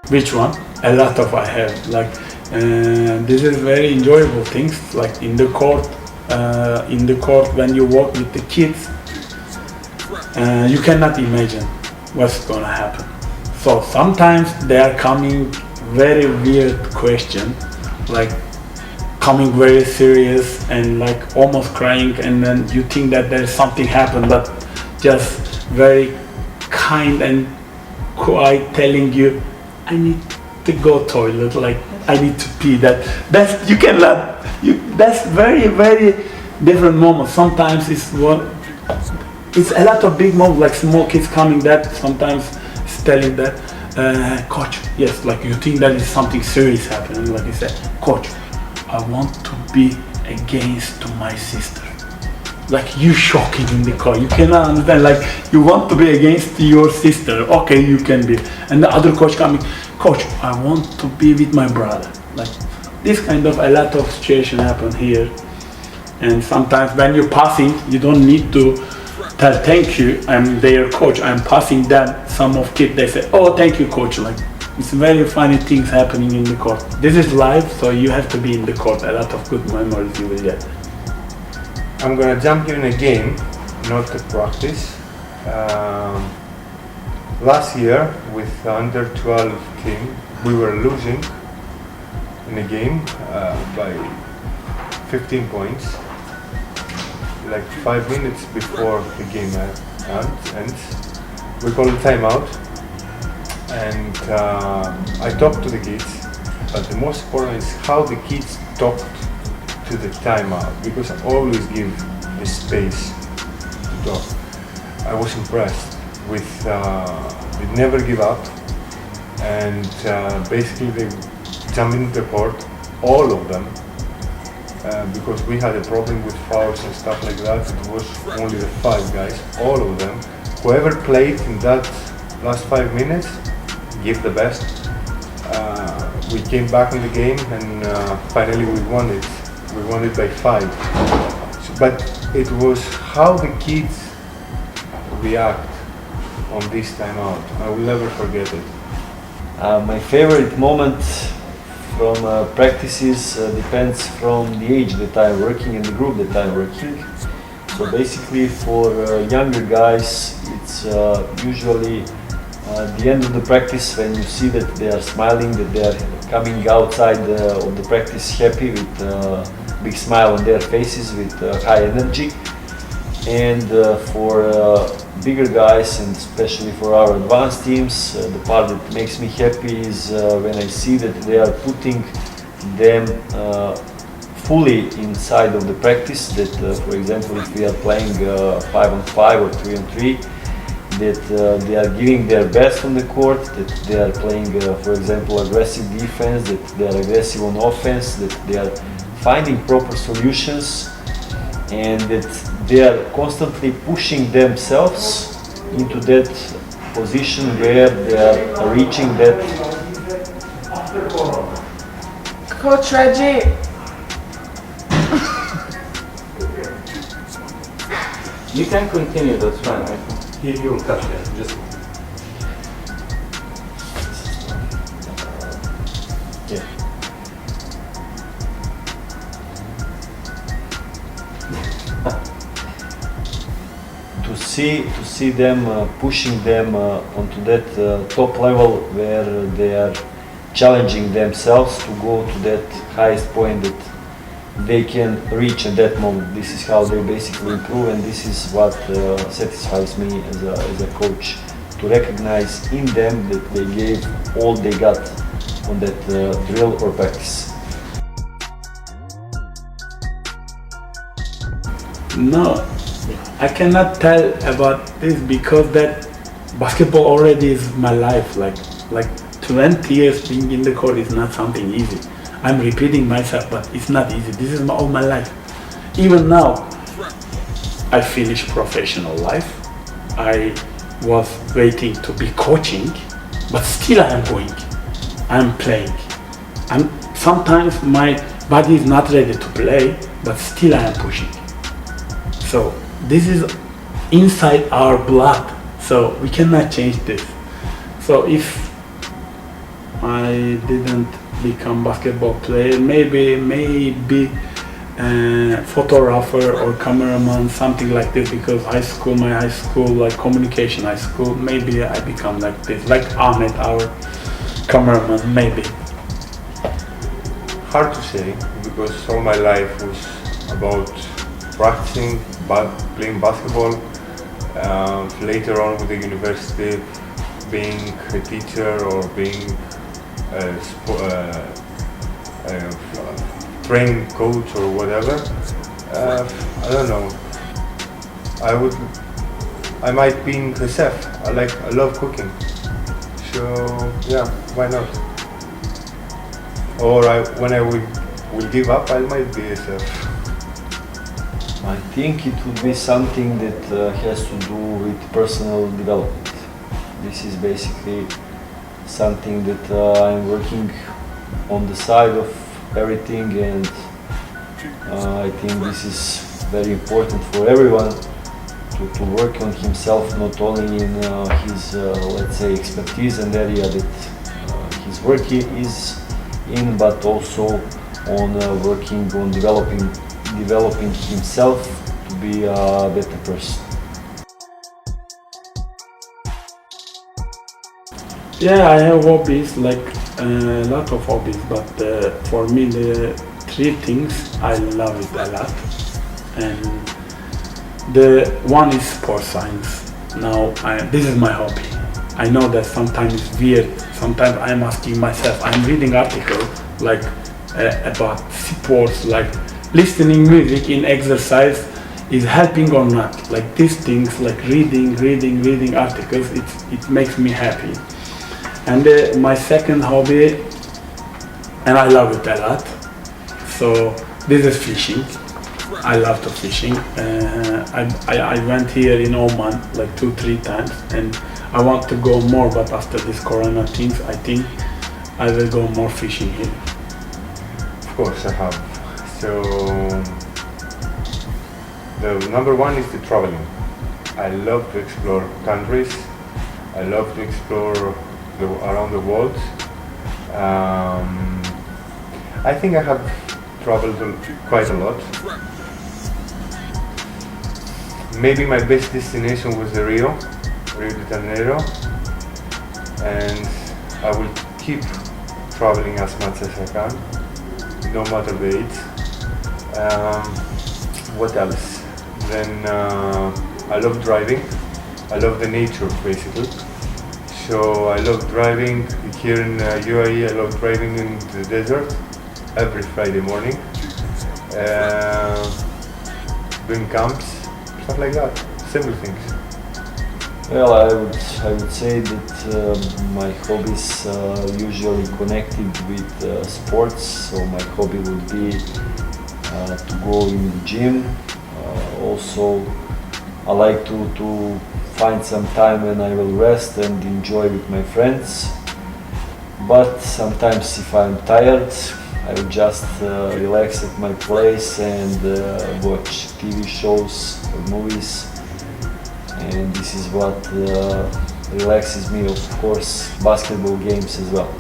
Which one? A lot of I have. Like this is very enjoyable things. Like in the court when you work with the kids, you cannot imagine what's gonna happen. So sometimes they are coming very weird question, like coming very serious and like almost crying, and then you think that there's something happened, but just very kind and quiet telling you, I need to go toilet, like I need to pee. That's you cannot. That's very different moments. Sometimes it's a lot of big moments, like small kids coming that sometimes it's telling that coach, yes, like you think that is something serious happening, like you said, coach, I want to be against my sister. Like you shocking in the car, you cannot understand, like you want to be against your sister, okay, you can be. And the other coach coming, coach, I want to be with my brother. Like this kind of a lot of situation happen here. And sometimes when you're passing, you don't need to tell thank you, I'm their coach, I'm passing that. Some of kids, they say, oh, thank you, coach. Like it's very funny things happening in the court. This is live, so you have to be in the court. A lot of good memories you will get. I'm gonna jump in a game, not a practice. Last year with the under 12 team, we were losing in a game by 15 points. Like 5 minutes before the game ends, we call a timeout, and I talked to the kids, but the most important is how the kids talked to the timeout, because I always give the space to talk. I was impressed with, they never give up, and basically they jump into the court, all of them, because we had a problem with fouls and stuff like that. It was only the 5 guys, all of them. Whoever played in that last 5 minutes, give the best. We came back in the game, and finally we won it. We won it by 5. But it was how the kids react on this timeout. I will never forget it. My favorite moment from practices depends from the age that I'm working and the group that I'm working. So basically for younger guys, it's usually the end of the practice when you see that they are smiling, that they are coming outside of the practice happy with a big smile on their faces, with high energy. And for bigger guys, and especially for our advanced teams, the part that makes me happy is when I see that they are putting them fully inside of the practice. That, for example, if we are playing 5-on-5 or 3-on-3, that they are giving their best on the court, that they are playing, for example, aggressive defense, that they are aggressive on offense, that they are finding proper solutions, and that they are constantly pushing themselves into that position where they are reaching that. Coach Reggie. You can continue, that's fine. You will cut it. Just. Yeah. To see them pushing them onto that top level where they are challenging themselves to go to that highest point that they can reach at that moment. This is how they basically improve, and this is what satisfies me as a coach, to recognize in them that they gave all they got on that drill or practice. No, I cannot tell about this because that basketball already is my life. Like 20 years being in the court is not something easy. I'm repeating myself, but it's not easy. This is all my life. Even now, I finished professional life. I was waiting to be coaching, but still I am going. I'm playing. Sometimes my body is not ready to play, but still I am pushing. So this is inside our blood, so we cannot change this. So if I didn't become basketball player. Maybe photographer or cameraman, something like this. Because my high school, like communication high school. Maybe I become like this, like Ahmed, our cameraman. Maybe. Hard to say, because all my life was about practicing, playing basketball. Later on with the university, being a teacher or being a training coach or whatever. I don't know. I might be a chef. I love cooking. So yeah, why not? Or when I will give up, I might be a chef. I think it would be something that has to do with personal development. This is basically something that I'm working on the side of everything, and I think this is very important for everyone to work on himself, not only in his let's say expertise and area that his work is in, but also on working on developing himself to be a better person. Yeah, I have hobbies, like a lot of hobbies, but for me the three things I love it a lot, and the one is sports science. Now this is my hobby. I know that sometimes it's weird. Sometimes I'm asking myself. I'm reading articles like about sports, like listening music in exercise is helping or not. Like these things, like reading articles, it makes me happy. And my second hobby, and I love it a lot, so this is fishing. I love to fishing. I went here in Oman like 2-3 times, and I want to go more, but after this corona things, I think I will go more fishing here. Of course I have. So the number one is the traveling. I love to explore countries. I love to explore around the world. I think I have traveled quite a lot. Maybe my best destination was Rio de Janeiro, and I will keep traveling as much as I can, no matter the age. What else? Then I love driving. I love the nature, basically. So I love driving here in UAE. I love driving in the desert every Friday morning, doing camps, stuff like that, simple things. Well, I would say that my hobbies are usually connected with sports. So my hobby would be to go in the gym. Also, I like to find some time when I will rest and enjoy with my friends. But sometimes if I'm tired, I will just relax at my place and watch TV shows or movies. And this is what relaxes me, of course, basketball games as well.